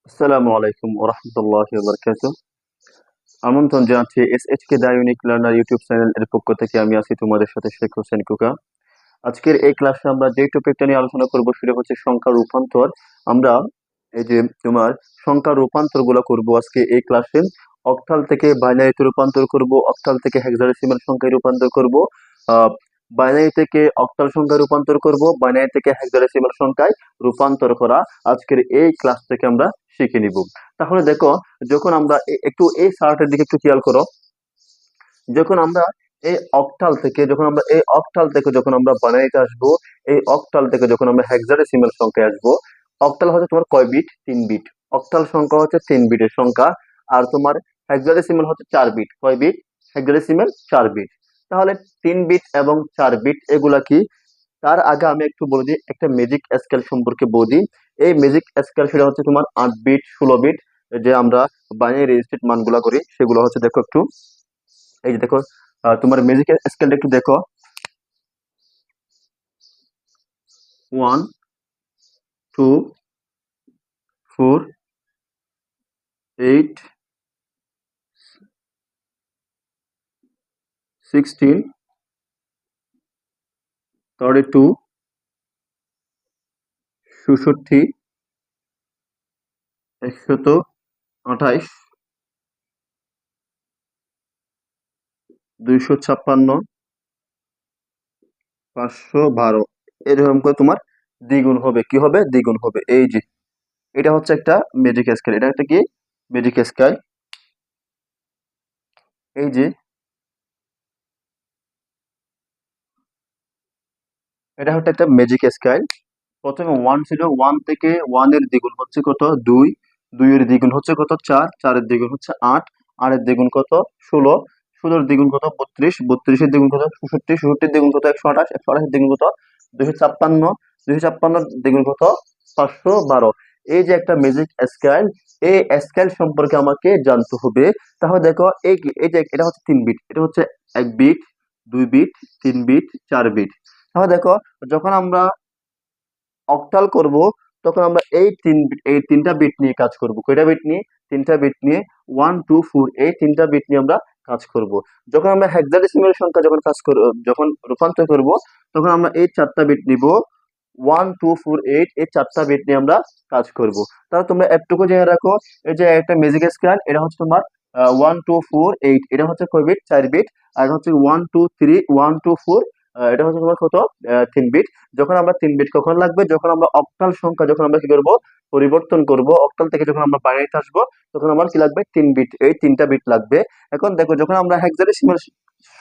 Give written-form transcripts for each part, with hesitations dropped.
আসসালামু আলাইকুম ওয়া রাহমাতুল্লাহি ওয়া বারাকাতুহু। আমন্ত্রণ জানাচ্ছি এসএইচকে দা ইউনিক লার্নার ইউটিউব চ্যানেল এর পক্ষ থেকে। আমি আছি তোমাদের সাথে শেখ হোসেন কুকা। আজকের এই ক্লাসে আমরা যে টপিকটা নিয়ে আলোচনা করব সেটা হচ্ছে সংখ্যার রূপান্তর। আমরা এই যে তোমার সংখ্যার রূপান্তরগুলো করব আজকে এই ক্লাসে। অক্টাল থেকে বাইনারিতে রূপান্তর করব, অক্টাল থেকে হেক্সাডেসিমাল সংখ্যায় রূপান্তর করব, আহ বাইনারি থেকে অক্টাল সংখ্যায় রূপান্তর করব, বাইনারি থেকে হেক্সাডেসিমাল সংখ্যায় রূপান্তর করা আজকের এই ক্লাস থেকে আমরা শিখে নিব। তাহলে দেখো, যখন আমরা একটু এই চার্টের দিকে একটু খেয়াল করো। যখন আমরা এই অক্টাল থেকে যখন আমরা বাইনারিতে আসবো, এই অক্টাল থেকে যখন আমরা হেক্সাডেসিমাল সংখ্যায় আসবো। অক্টাল হচ্ছে তোমার কয় বিট? 3 বিট। অক্টাল সংখ্যা হচ্ছে 3 বিটের সংখ্যা। আর তোমার হেক্সাডেসিমাল হচ্ছে 4 বিট। কয় বিট? Hexadecimal 4 bit. তাহলে 3 বিট এবং 4 বিট এগুলা কি? তার আগে আমি একটু বলে দিই, একটা ম্যাজিক স্কেল সম্পর্কে বলে দিই। এই ম্যাজিক স্কেল সেটা হচ্ছে তোমার 8 বিট, 16 বিট। যে আমরা বাইনারি রেজিস্ট্রেড মানগুলা করি সেগুলো হচ্ছে, দেখো একটু, এই যে দেখো, তোমার ম্যাজিক স্কেলটা একটু দেখো। 1, 2, 4, 8, 16, 32, 66, 128, 256, 512। এরকম করে তোমার দ্বিগুণ হবে। কি হবে? দ্বিগুণ হবে। এই যে এটা হচ্ছে একটা ম্যাজিক স্কেল। এটা একটা কি? Magic scale. এই যে এটা হচ্ছে একটা ম্যাজিক স্কেল। প্রথমে 1 ছিল, 1 থেকে 1 এর দ্বিগুণ হচ্ছে কত? 2, 2 এর দ্বিগুণ হচ্ছে কত? 4, 4 এর দ্বিগুণ হচ্ছে 8, 8 এর দ্বিগুণ কত? 16, 16 এর দ্বিগুণ কত? 32, 32 এর দ্বিগুণ কত? 66, 66 এর দ্বিগুণ কত? 128, 128 এর দ্বিগুণ কত? 256, 256 এর দ্বিগুণ কত? 512। এই যে একটা ম্যাজিক স্কেল, এই স্কেল সম্পর্কে আমাকে জানতে হবে। তাহলে দেখো, এই যে এটা হচ্ছে 3 বিট, এটা হচ্ছে 1 বিট, 2 বিট, 3 বিট, 4 বিট। তাহলে দেখো, যখন আমরা অক্টাল করব তখন আমরা এই তিনটা বিট নিয়ে কাজ করব। কয়টা বিট নিয়ে? তিনটা বিট নিয়ে। 1, 2, 4 এই তিনটা বিট নিয়ে আমরা কাজ করব। যখন আমরা হেক্সাডেসিমাল সংখ্যা যখন রূপান্তর করব, তখন আমরা এই চারটা বিট নিব। 1, 2, 4, 8 এই চারটা বিট নিয়ে আমরা কাজ করব। তাহলে তোমরা একটুকু জেনে রাখো, এই যে একটা ম্যাজিক স্কেল, এটা হচ্ছে তোমার 1, 2, 4, 8, এটা হচ্ছে কয় বিট? 4 বিট। আর হচ্ছে 1, 2, 3, 1, 2, 4, এটা হচ্ছে তোমার কত? 3 বিট। যখন আমরা 3 বিট কখন লাগবে? যখন আমরা অক্টাল সংখ্যা যখন আমরা কি করব? পরিবর্তন করব। অক্টাল থেকে যখন আমরা বাইনারিতে আসবো, তখন আমার কি লাগবে? 3 বিট। এই তিনটা বিট লাগবে। এখন দেখো, যখন আমরা হেক্সাডেসিমাল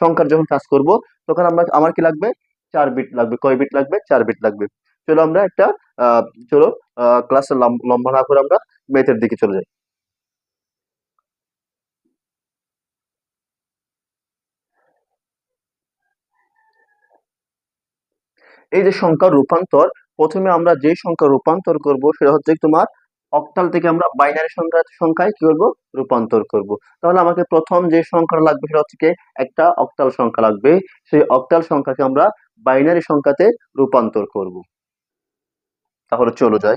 সংখ্যার যখন কাজ করব, তখন আমার কি লাগবে? 4 বিট লাগবে। কয় বিট লাগবে? 4 বিট লাগবে। চলো আমরা একটা আহ চলো ক্লাস লম্বা না করে আমরা ম্যাথের দিকে চলে যাই। এই যে সংখ্যার রূপান্তর, প্রথমে আমরা যে সংখ্যা রূপান্তর করব সেটা হচ্ছে তোমার অক্টাল থেকে আমরা বাইনারি সংখ্যায় কি করব? রূপান্তর করব। তাহলে আমাকে প্রথম যে সংখ্যা লাগবে সেটা হচ্ছে কি? একটা অক্টাল সংখ্যা লাগবে। সেই অক্টাল সংখ্যাকে আমরা বাইনারি সংখ্যাতে রূপান্তর করব। তাহলে চলো যাই।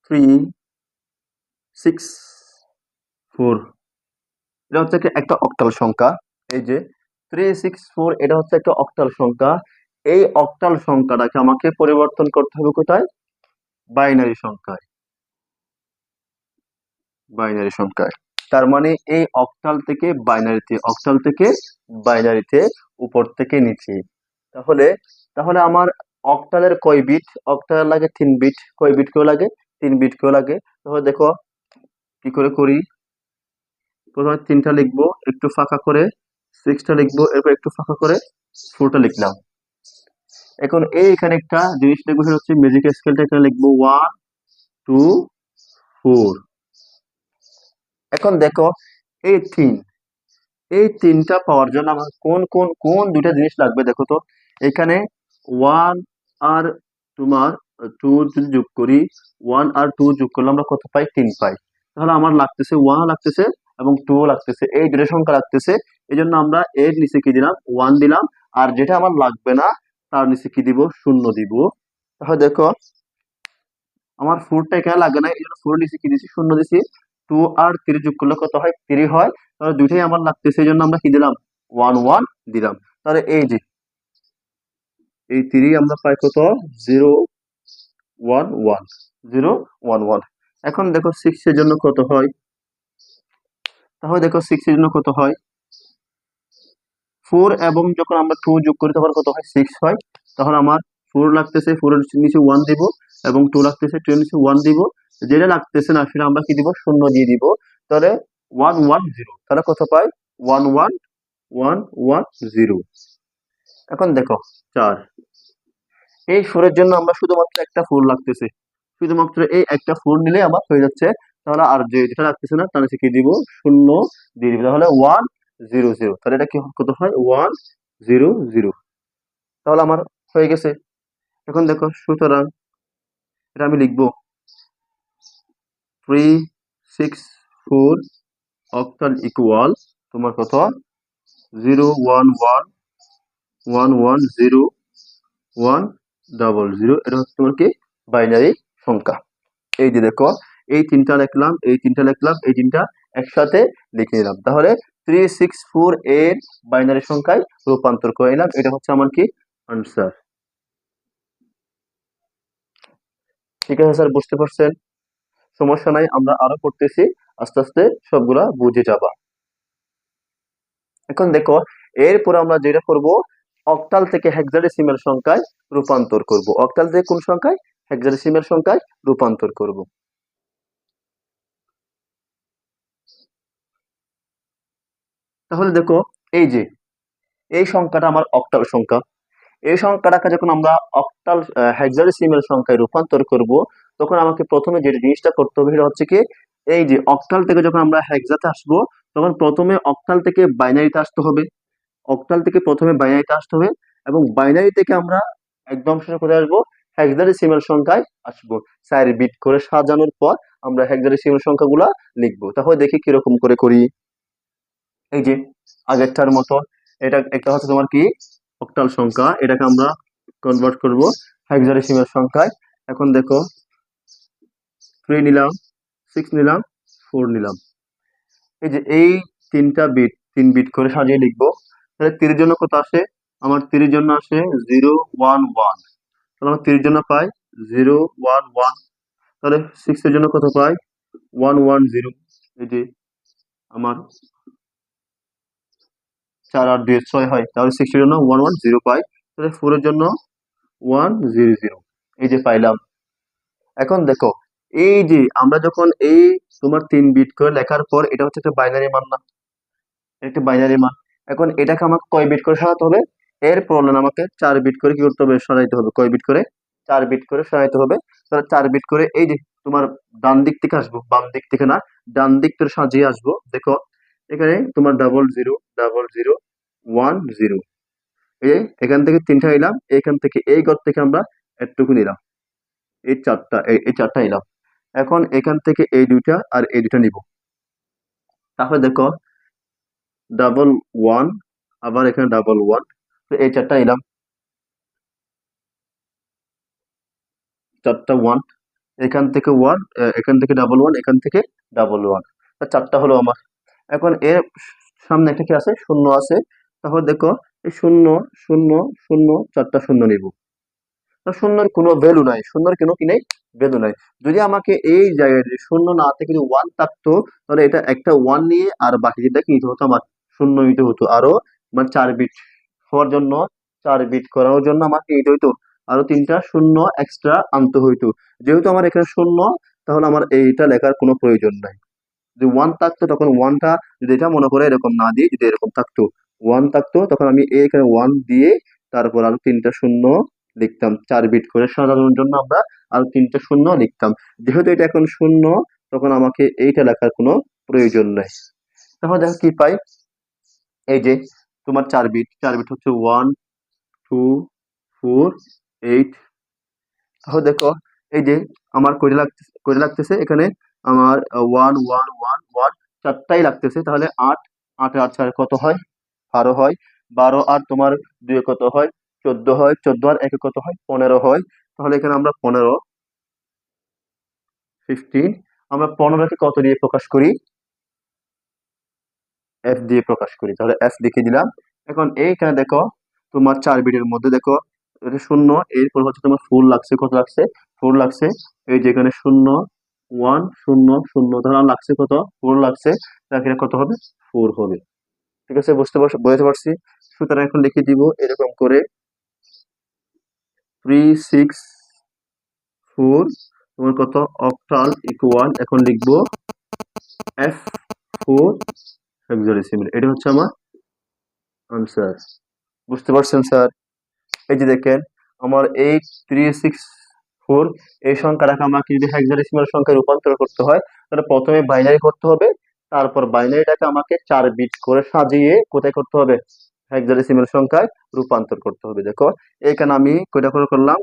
3, 6, 4, এটা হচ্ছে একটা অক্টাল সংখ্যা। এই যে 3, 6, 4 এটা হচ্ছে একটা অক্টাল সংখ্যা। এই অক্টাল সংখ্যাটাকে আমাকে পরিবর্তন করতে হবে কোথায়? বাইনারি সংখ্যায়। বাইনারি সংখ্যায়। তার মানে এই অক্টাল থেকে বাইনারিতে, উপর থেকে নিচে। তাহলে তাহলে আমার অক্টালের কয় বিট? অক্টাল লাগে 3 বিট। কয় বিট কেউ লাগে? 3 বিট কেউ লাগে। তাহলে দেখো কি করে করি। প্রথমে 3টা লিখবো, একটু ফাঁকা করে। 6টা লিখবো, এরপর একটু ফাঁকা করে 4টা লিখলাম। এখন এখানে একটা জিনিস লিখবো, সেটা হচ্ছে ম্যাজিক স্কেলটা এখানে লিখবো 1, 2, 4। এখন দেখো, এই তিন এই তিনটা পাওয়ার জন্য আমার কোন কোন কোন দুইটা জিনিস লাগবে দেখো তো। এখানে 1 আর তোমার 2 যদি যোগ করি, 1 আর 2 যোগ করলে আমরা কত পাই? 3 পাই। তাহলে আমার লাগতেছে 1 লাগতেছে এবং 2 লাগতেছে, এই দুটো সংখ্যা লাগতেছে। এই জন্য আমরা এর নিচে কি দিলাম? 1 দিলাম। আর যেটা আমার লাগবে না তার নিচে কি দিব, শূন্য দিব। তাহলে দেখো আমার 4টা এখানে লাগে না, এই জন্য 4 নিচে কি দিছি, শূন্য দিছি। 2 আর 3 যোগ করলে কত হয়, 3 হয়। তাহলে দুইটাই আমার লাগতেছে, এই জন্য আমরা কি দিলাম, 1 1 দিলাম। তাহলে এই যে এই 3 আমরা পাই কত, 0 1 1, 0 1 1। এখন দেখো 6 এর জন্য কত হয়, তাহলে দেখো 6 এর জন্য কত হয়, 4 এবং যখন আমরা 2 যোগ করি তখন কত হয়, 6 হয়। তখন আমার 4 লাগতেছে, 4 এর নিচে 1 দিব, এবং 2 লাগতেছে, 2 এর নিচে 1 দিব। যেটা লাগতেছে না সেটা আমরা কি দিব, শূন্য দিয়ে দিব। তাহলে 1 1 0, তাহলে কত পাই, 1 1 1 1 0। এখন দেখো 4, এই 4 এর জন্য আমরা শুধুমাত্র একটা 4 লাগতেছে, শুধুমাত্র এই একটা 4 নিলে আমার হয়ে যাচ্ছে। তাহলে আর যেটা লাগতেছে না তার নিচে কি দিব, শূন্য দিয়ে দিব। তাহলে 1 0 0, তাহলে এটা কি কত হয়, 1 0 0। তাহলে আমার হয়ে গেছে। এখন দেখো, সুতরাং এটা আমি লিখবো 364 অক্টাল ইকুয়াল তোমার কত, 0 1 1 1 1 0 1 0 0। এটা হচ্ছে তোমার কি, বাইনারি সংখ্যা। এই যে দেখো, এই তিনটা লিখলাম, এই তিনটা লিখলাম, এই তিনটা একসাথে লিখে নিলাম। তাহলে 364 এর বাইনারি সংখ্যায় রূপান্তর করে নিলাম। এটা হচ্ছে আমার কি, আনসার। ঠিক আছে স্যার, বুঝতে পারছেন? সমস্যা নাই, আমরা আরো করতেছি, আস্তে আস্তে সবগুলা বুঝে যাবা। এখন দেখো, এরপর আমরা যেটা করব, অক্টাল থেকে হেক্সাডেসিমাল সংখ্যায় রূপান্তর করব। অক্টাল থেকে কোন সংখ্যায়, হেক্সাডেসিমাল সংখ্যায় রূপান্তর করব। তাহলে দেখো, এই যে এই সংখ্যাটা আমার অক্টাল সংখ্যা। এই সংখ্যাটাকে যখন আমরা অক্টাল হেক্সাডেসিমাল সংখ্যায় রূপান্তর করব, তখন আমাকে প্রথমে যে জিনিসটা করতে হবে সেটা হচ্ছে কি, এই যে অক্টাল থেকে যখন আমরা হেক্সাতে আসবো, তখন প্রথমে অক্টাল থেকে বাইনারিতে আসতে হবে। অক্টাল থেকে প্রথমে বাইনারিতে আসতে হবে, এবং বাইনারি থেকে আমরা একদম শেষে কোথায় আসবো, হেক্সাডেসিমাল সংখ্যায় আসবো। 4 বিট করে সাজানোর পর আমরা হেক্সাডেসিমাল সংখ্যাগুলা লিখবো। তাহলে দেখি কিরকম করে করি। এই যে আগেরটার মতো, এটা একটা হচ্ছে তোমার কি, অক্টাল সংখ্যা, এটাকে আমরা কনভার্ট করব হেক্সাডেসিমাল সংখ্যায়। এখন দেখো, 3 নিলাম, 6 নিলাম, 4 নিলাম। এই যে এই তিনটা বিট, 3 বিট করে সাজিয়ে লিখবো। তাহলে 3 এর জন্য কত আসে, আমার 3 এর জন্য আসে 0 1 1। তাহলে আমার 3 এর জন্য পাই 0 1 1। তাহলে 6 এর জন্য কত পাই, 1 1 0। এই যে আমার 4 আর 2 6 হয়, তাহলে 6 এর জন্য 1 1 0 পাই। তাহলে 4 এর জন্য 1 0 0, এই যে পাইলাম। এখন দেখো, এই যে আমরা যখন এই তোমার 3 বিট করে লেখার পর, এটা হচ্ছে একটা বাইনারি মান না, একটা বাইনারি মান। এখন এটাকে আমাকে কয় বিট করে সাজাতে হবে, এর প্রয়োজন আমাকে 4 বিট করে কি করতে হবে, সাজাইতে হবে। কয় বিট করে, 4 বিট করে সাজাইতে হবে। তাহলে 4 বিট করে এই যে তোমার ডান দিক থেকে আসবো, বাম দিক থেকে না, ডান দিক থেকে সাজিয়ে আসবো। দেখো এখানে তোমার 0 0 0 1 0, এই এখান থেকে 3টা নিলাম, এখান থেকে এই ঘর থেকে আমরা একটুকু নিলাম, এই 4টা, এই 4টা নিলাম। এখন এখান থেকে এই দুইটা আর এই দুইটা নিব। তাহলে দেখো, 1 1, আবার এখানে 1 1, তো এই 4টা নিলাম, 4টা 1, এখান থেকে 1, এখান থেকে 1 1, এখান থেকে 1 1, 4টা হলো আমার। এখন এর সামনে একটা কি আছে, শূন্য আছে। তাহলে দেখো, এই শূন্য শূন্য শূন্য, 4টা শূন্য নিব। তো শূন্যের কোনো ভ্যালু নাই, শূন্যের কোনো কি নেই, ভ্যালু নাই। যদি আমাকে এই জায়গায় যদি শূন্য না থেকে যদি 1 থাকতো, তাহলে এটা একটা 1 নিয়ে আর বাকি যেটা কি নিতে হতো, আমার শূন্য নিতে হতো। আরো মানে 4 বিট হওয়ার জন্য, 4 বিট করার জন্য আমাকে নিতে হইতো আরো 3টা শূন্য এক্সট্রা আনতে হইতো। যেহেতু আমার এখানে শূন্য, তাহলে আমার এইটা লেখার কোনো প্রয়োজন নাই। যদি 1 থাকতো, তখন 1টা যদি এটা মনে করে এরকম না দিয়ে, যদি এরকম থাকতো 1 থাকতো, তখন আমি এখানে 1 দিয়ে তারপর আরো 3টা শূন্য লিখতাম। 4 বিট করে সাজানোর জন্য আমরা আরো 3টা শূন্য লিখতাম। যেহেতু এটা এখন শূন্য, তখন আমাকে এইটা লেখার কোনো প্রয়োজন নাই। তাহলে দেখো কি পাই, এই যে তোমার 4 বিট, 4 বিট হচ্ছে 1 2 4 8। তাহলে দেখো, এই যে আমার কয়টা লাগতেছে এখানে, আমার 1 1 1 1, 4টাই লাগতেছে। তাহলে 8 8 আর 4 কত হয়, 12 হয়। 12 আর তোমার 2 কত হয়? 14 হয়। 14 আর 1 কত হয়? 15 হয়। তাহলে এখানে আমরা 15 15 আমরা 15 কে কত দিয়ে প্রকাশ করি? এফ দিয়ে প্রকাশ করি। তাহলে এফ লিখে দিলাম। এখন এইখানে দেখো তোমার 4 বিটের মধ্যে দেখো এটা 0, এরপর হচ্ছে তোমার 4 লাগছে, কত লাগছে? 4 লাগছে। এই যে এখানে 0 1 0 0 ধরো লাগছে কত? 4 লাগছে। তাহলে এখানে কত হবে? 4 হবে। ঠিক আছে? বুঝতে পারছি। সুতরাং এখন লিখে দিব এরকম করে 3 6 4 তোমার কত? অক্টাল ইকুয়াল, এখন লিখবো F4 হেক্সাডেসিমাল। এটা হচ্ছে আমার আনসার। বুঝতে পারছেন স্যার? এই যে দেখেন আমার 8364 এই সংখ্যাটাকে আমাকে যদি হেক্সাডেসিমাল সংখ্যায় রূপান্তর করতে হয় তাহলে প্রথমে বাইনারি করতে হবে, তারপর বাইনারিটাকে আমাকে 4 বিট করে সাজিয়ে কোথায় করতে হবে? হেক্সাডেসিমাল সংখ্যায় রূপান্তর করতে হবে। দেখো এখানে আমি কয়টা করে করলাম?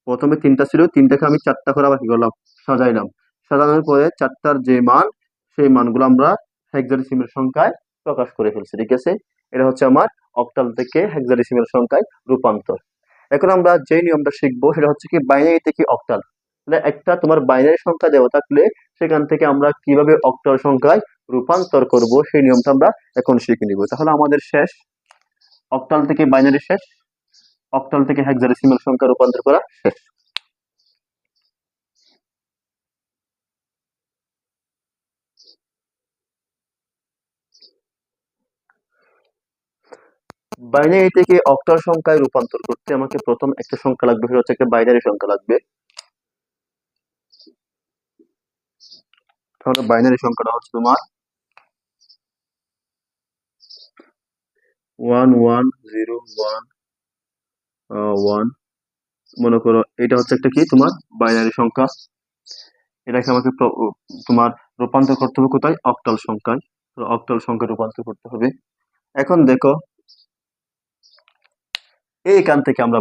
প্রথমে 3টা ছিল, 3টাকে আমি 4টা করে আবার কি করলাম? সাজাইলাম। সাজানোর পরে 4টার যে মান সেই মানগুলো আমরা হেক্সাডেসিমাল সংখ্যায় প্রকাশ করে ফেলছি। ঠিক আছে? এটা হচ্ছে আমার অক্টাল থেকে হেক্সাডেসিমাল সংখ্যায় রূপান্তর। এখন আমরা যে নিয়মটা শিখবো সেটা হচ্ছে কি বাইনারি থেকে অক্টাল। মানে একটা তোমার বাইনারি সংখ্যা দেওয়া থাকলে সেখান থেকে আমরা কিভাবে অক্টাল সংখ্যায় রূপান্তর করব সেই নিয়মটা আমরা এখন শিখে নিব। তাহলে আমাদের শেষ, অক্টাল থেকে বাইনারি শেষ, অক্টাল থেকে হেক্সাডেসিমাল সংখ্যা রূপান্তর করা শেষ। বাইনারি থেকে অক্টাল সংখ্যায় রূপান্তর করতে আমাকে প্রথম একটা সংখ্যা লাগবে, সেটা হচ্ছে একটা বাইনারি সংখ্যা লাগবে। তাহলে বাইনারি সংখ্যাটা হচ্ছে তোমার 1101 মনে করো এটা হচ্ছে একটা কি তোমার বাইনারি সংখ্যা। এটাকে আমাকে তোমার রূপান্তর করতে হবে কোথায়? অক্টাল সংখ্যায়। তো অক্টাল সংখ্যায় রূপান্তর করতে হবে। এখন দেখো এইখান থেকে আমরা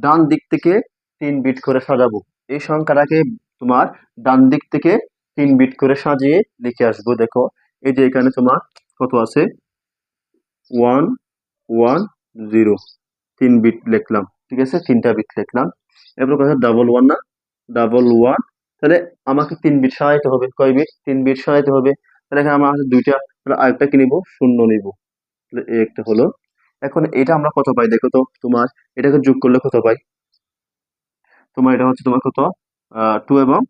ডান দিক থেকে 3 বিট করে সাজাবো। এই সংখ্যাটাকে তোমার ডান দিক থেকে 3 বিট করে সাজিয়ে লিখে আসবো। দেখো এই যে এখানে তোমার কত আছে? 1 1 0 3 বিট লিখলাম। ঠিক আছে? 3টা বিট লিখলাম। এরপর কথা ডাবল 1 না? ডাবল 1, তাহলে আমাকে 3 বিট সাজাইতে হবে। কয় বিট? 3 বিট সাজাইতে হবে। তাহলে এখানে আমার আছে 2টা, তাহলে আরেকটা কি নিব? 0 নিব। তাহলে এই একটা হলো। এখন এটা আমরা কত পাই দেখো তো? তোমার এটাকে যোগ করলে কত পাই? তোমার এটা হচ্ছে তোমার কত? 2 এবং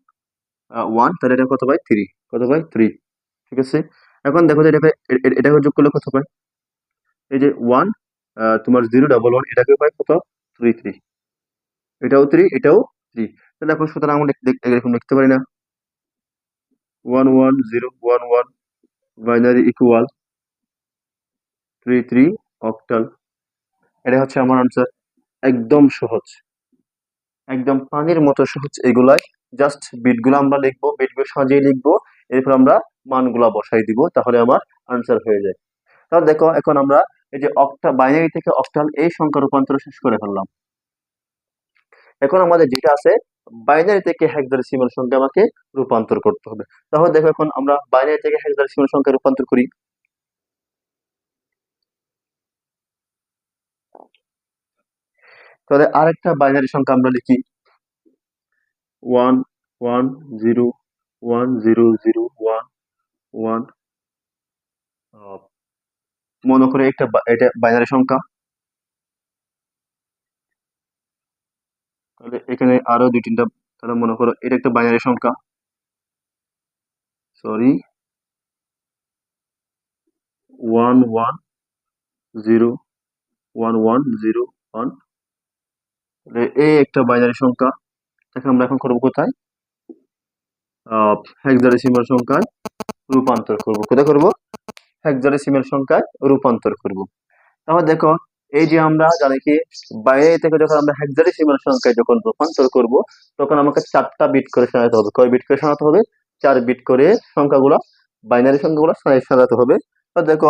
1, তাহলে এটা কত পাই? 3। কত পাই? 3। ঠিক আছে? এখন দেখো যে এটাকে যোগ করলে কত পাই? এই যে 1 তোমার 0 ডাবল 1 এটাকে পাই কত? 3 3। এটাও 3, এটাও 3। তাহলে এখন সুতরাং আমরা এরকম লিখতে পারি না? 1 1 0 1 1 বাইনারি ইকুয়াল 3 3 অক্টাল। এটা হচ্ছে আমার আনসার। একদম সহজ, একদম পানির মতো সহজ এগুলাই। জাস্ট বিটগুলো আমরা লিখবো, বিটগুলো সাজিয়ে লিখবো, এরপর আমরা মানগুলা বসাই দিব, তাহলে আমার আনসার হয়ে যায়। তাহলে দেখো এখন আমরা এই যে বাইনারি থেকে অক্টাল এই সংখ্যা রূপান্তর শেষ করে ফেললাম। এখন আমাদের যেটা আছে বাইনারি থেকে হেক্সাডেসিমাল সংখ্যা আমাকে রূপান্তর করতে হবে। তাহলে দেখো এখন আমরা বাইনারি থেকে হেক্সাডেসিমাল সংখ্যা রূপান্তর করি। তাহলে আরেকটা বাইনারি সংখ্যা আমরা লিখি 1 1 0 1 0 0 1 1। মনে করে এটা বাইনারি সংখ্যা। তাহলে এখানে আরো 2 3টা, তাহলে মনে করো এটা একটা বাইনারি সংখ্যা। সরি 1 1 0 1 1 0 1। তাহলে এই একটা বাইনারি সংখ্যা। তাকে আমরা এখন করবো কোথায়? হেক্সাডেসিমাল সংখ্যায় রূপান্তর করব। কোথায় করব? হেক্সাডেসিমাল সংখ্যায় রূপান্তর করব। তাহলে দেখো এই যে আমরা জানি কি বাইনারি থেকে যখন আমরা হেক্সাডেসিমাল সংখ্যায় যখন রূপান্তর করব তখন আমাকে 4টা বিট করে সাজাতে হবে। কয় বিট করে সাজাতে হবে? 4 বিট করে সংখ্যাগুলো, বাইনারি সংখ্যাগুলো সাজাতে হবে। তো দেখো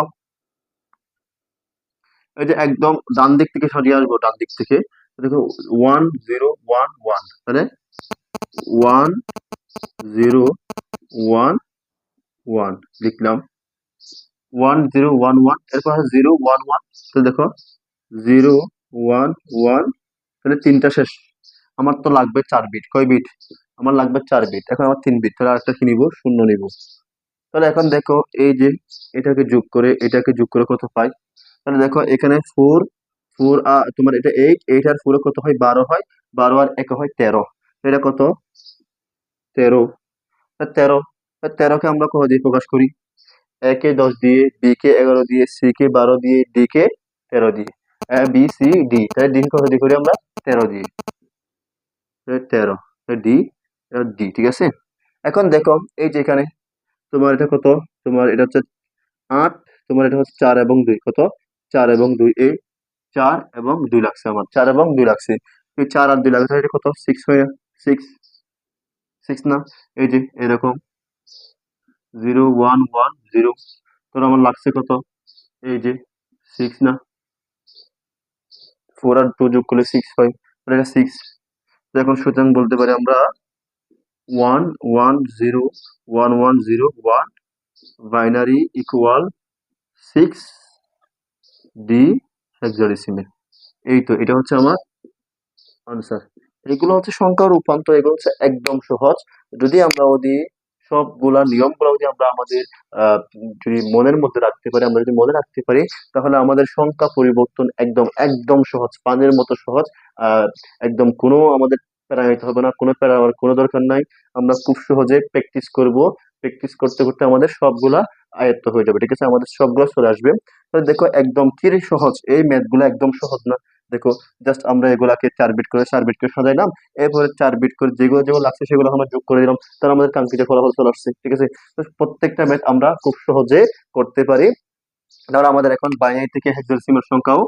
এই যে একদম ডান দিক থেকে সাজিয়ে আসবো, ডান দিক থেকে দেখো 1 0 1 1, তাহলে 1 0 1 1 লিখলাম। 1011, এরপর 011, তো দেখো 011, তাহলে 3টা শেষ। আমার তো লাগবে 4 বিট, কয় বিট? আমার লাগবে 4 বিট, এখন আমার 3 বিট, তাহলে আরেকটা কি নিব? শূন্য নিব। তাহলে এখন দেখো এই যে এটাকে যোগ করে কত পাই? তাহলে দেখো এখানে ফোর, ফোর তোমার এটা 8 আর 4 কত হয়? 12 হয়। 12 আর 1 হয় 13। এটা কত? 13। 13, 13কে আমরা কত দিয়ে প্রকাশ করি? এ কে 10 দিয়ে, বি কে 11 দিয়ে, সি কে 12 দিয়ে, ডি কে 13 দিয়ে। এ বি সি ডি, তাহলে ডি কত দিয়ে করি আমরা? 13 দিয়ে। 13, ডি, ডি, ঠিক আছে। এখন দেখো এই যে এখানে তোমার এটা কত? তোমার এটা হচ্ছে 8, তোমার এটা হচ্ছে 4 এবং 2, কত? 4 এবং 2, এই 4 এবং 2 লাগছে, আমার 4 এবং 2 লাগছে। এই 4 আর 2 লাগছে, এটা কত? 6 হয়ে, 6, 6 না? এই যে এরকম 0110, তোর আমার লাগছে কত? এই যে 6 না? 4 আর 2 যোগ করলে 6 হয়, তাহলে এটা 6। এখন সুতরাং বলতে পারি আমরা 110110, বাইনারি ইকুয়াল 6 ডি হেক্সাডেসিমেল। এই তো, এটা হচ্ছে আমার আনসার। এগুলো হচ্ছে সংখ্যা রূপান্তর, এগুলো হচ্ছে একদম সহজ। যদি আমরা সবগুলা নিয়মগুলো যদি আমরা আমাদের যদি মনের মধ্যে রাখতে পারি, আমরা যদি মনে রাখতে পারি, তাহলে আমাদের সংখ্যা পরিবর্তন একদম একদম সহজ, পানির মতো সহজ। আহ একদম কোনো আমাদের প্যারা নিতে হবে না, কোনো প্যারা হওয়ার কোনো দরকার নাই। আমরা খুব সহজে প্র্যাকটিস করব, প্র্যাকটিস করতে করতে আমাদের সবগুলা আয়ত্ত হয়ে যাবে, ঠিক আছে, আমাদের সবগুলো চলে আসবে। তাহলে দেখো একদম কি সহজ, এই ম্যাথ গুলো একদম সহজ না। দেখো জাস্ট আমরা এগুলাকে 4 বিট করে 4 বিট করে সাজাইলাম, এরপরে 4 বিট করে যেগুলো যেগুলো লাগছে সেগুলো আমরা যোগ করে দিলাম, তাহলে আমাদের কাঙ্ক্ষিত ফলাফল চলে আসছে, ঠিক আছে। তো প্রত্যেকটা ম্যাথ আমরা খুব সহজে করতে পারি। তাহলে আমাদের এখন বাইনারি থেকে হেক্সাডেসিমাল সংখ্যাও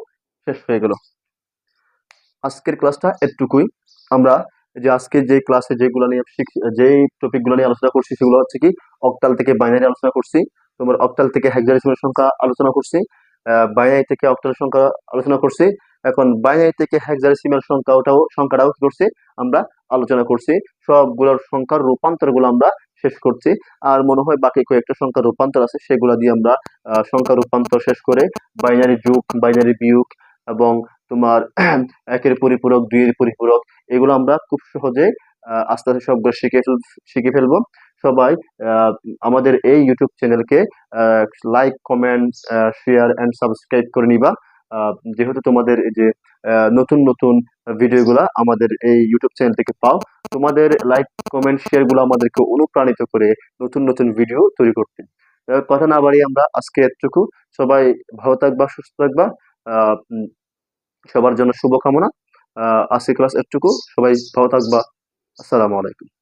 শেষ হয়ে গেল। আজকের ক্লাসটা এতটুকুই। আমরা যে আজকে যে ক্লাসে যেগুলো নিয়ে যেই টপিক গুলো নিয়ে আলোচনা করছি সেগুলো হচ্ছে কি, অক্টাল থেকে বাইনারি আলোচনা করছি, তোমার অক্টাল থেকে হেক্সাডেসিমাল সংখ্যা আলোচনা করছি, বাইনারি থেকে অক্টাল সংখ্যা আলোচনা করছি। এখন বাইনারি থেকে হেক্সাডেসিমাল সংখ্যাটাও কি করছি আমরা আলোচনা করছি। সবগুলোর সংখ্যার রূপান্তর গুলো আমরা শেষ করছি। আর মনে হয় বাকি কয়েকটা সংখ্যার রূপান্তর আছে, সেগুলো দিয়ে আমরা সংখ্যা রূপান্তর শেষ করে বাইনারি যোগ, বাইনারি বিয়োগ এবং তোমার একের পরিপূরক, দুইয়ের পরিপূরক, এগুলো আমরা খুব সহজে আস্তে আস্তে সবগুলো শিখে ফেলবো। সবাই আমাদের এই ইউটিউব চ্যানেলকে like, comment, share and subscribe করে নিবা। যেহেতু তোমাদের এই যে নতুন নতুন ভিডিওগুলা আমাদের এই ইউটিউব চ্যানেল থেকে পাও, তোমাদের লাইক, কমেন্ট, শেয়ার গুলো আমাদেরকে অনুপ্রাণিত করে নতুন নতুন ভিডিও তৈরি করতে। কথা না বাড়িয়ে আমরা আজকে এতটুকু। সবাই ভালো থাকবা, সুস্থ থাকবা। আহ সবার জন্য শুভকামনা। আজকে ক্লাস এতটুকু, সবাই ভালো থাকবা। আসসালামু আলাইকুম।